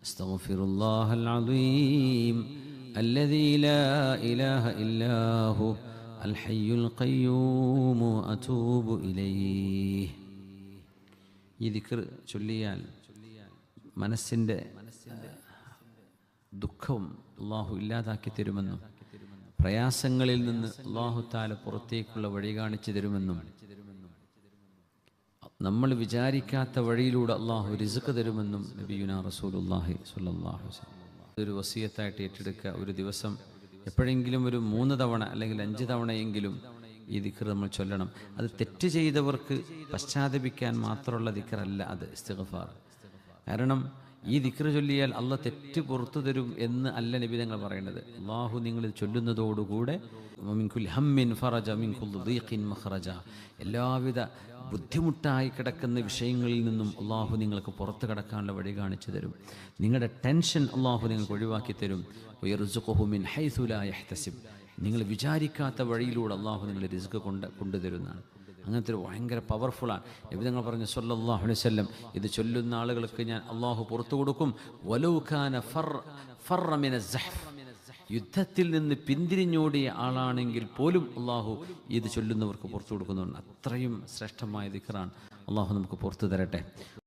അസ്തഗ്ഫിറുല്ലാഹൽ അദീം الذي لا إله إلا هو الحي القيوم أتوب إليه. ഈ ദിക്ർ ചൊല്ലിയാൽ മനസ്സിൻ്റെ ദുഃഖവും അള്ളാഹു ഇല്ലാതാക്കി തരുമെന്നും പ്രയാസങ്ങളിൽ നിന്ന് അള്ളാഹു തആല പുറത്തേക്കുള്ള വഴി കാണിച്ചു തരുമെന്നും നമ്മൾ വിചാരിക്കാത്ത വഴിയിലൂടെ അള്ളാഹു റിസ്ക് തരുമെന്നും നബിയുനാ റസൂലുള്ളാഹി സ്വല്ലല്ലാഹു അലൈഹി വസല്ലം ഒരു വസിയത്തായിട്ട് ഏറ്റെടുക്കുക. ഒരു ദിവസം എപ്പോഴെങ്കിലും ഒരു 3 തവണ അല്ലെങ്കിൽ 5 തവണയെങ്കിലും ഈ ദിക്ർ നമ്മൾ ചൊല്ലണം. അത് തെറ്റ് ചെയ്തവർക്ക് പശ്ചാത്തപിക്കാൻ മാത്രമുള്ള ദിക്റല്ല അത് ഇസ്തിഗ്ഫാർ. കാരണം ഈ ദിക്ർ ചൊല്ലിയാൽ അള്ളാഹ് തെറ്റ് പുറത്തു തരും എന്ന് അല്ല നബി തങ്ങൾ പറയുന്നത്. അള്ളാഹു നിങ്ങൾ ചൊല്ലുന്നതോടുകൂടെ മിൻ കുല്ലി ഹമ്മിൻ ഫറജ മിൻ കുല്ലി ദീഖിൻ മഖറജ, എല്ലാവിധ ബുദ്ധിമുട്ടായി കിടക്കുന്ന വിഷയങ്ങളിൽ നിന്നും അള്ളാഹു നിങ്ങൾക്ക് പുറത്തു കടക്കാനുള്ള വഴി കാണിച്ചു തരും. നിങ്ങളുടെ ടെൻഷൻ അള്ളാഹു നിങ്ങൾക്ക് ഒഴിവാക്കി തരും. വയർസുഖുഹു മിൻ ഹൈസു ലാ യഹ്തസിബ്, നിങ്ങൾ വിചാരിക്കാത്ത വഴിയിലൂടെ അള്ളാഹു നിങ്ങളെ റിസ്ക് കൊണ്ടുതരുന്നതാണ്. അങ്ങനത്തെ ഒരു ഭയങ്കര പവർഫുള്ളാണ്. നബി തങ്ങൾ പറഞ്ഞു സ്വല്ലല്ലാഹു അലൈഹി വസല്ലം, ഇത് ചൊല്ലുന്ന ആളുകൾക്ക് ഞാൻ അള്ളാഹു പുറത്തു കൊടുക്കും. വലൗ കാന ഫർറ മിന സഹഫ്, യുദ്ധത്തിൽ നിന്ന് പിന്തിരിഞ്ഞോടിയ ആളാണെങ്കിൽ പോലും അള്ളാഹു ഇത് ചൊല്ലുന്നവർക്ക് പുറത്തു കൊടുക്കുന്നുണ്ട്. അത്രയും ശ്രേഷ്ഠമായ ദിക്റാണ്. അള്ളാഹു നമുക്ക് പുറത്തു തരട്ടെ.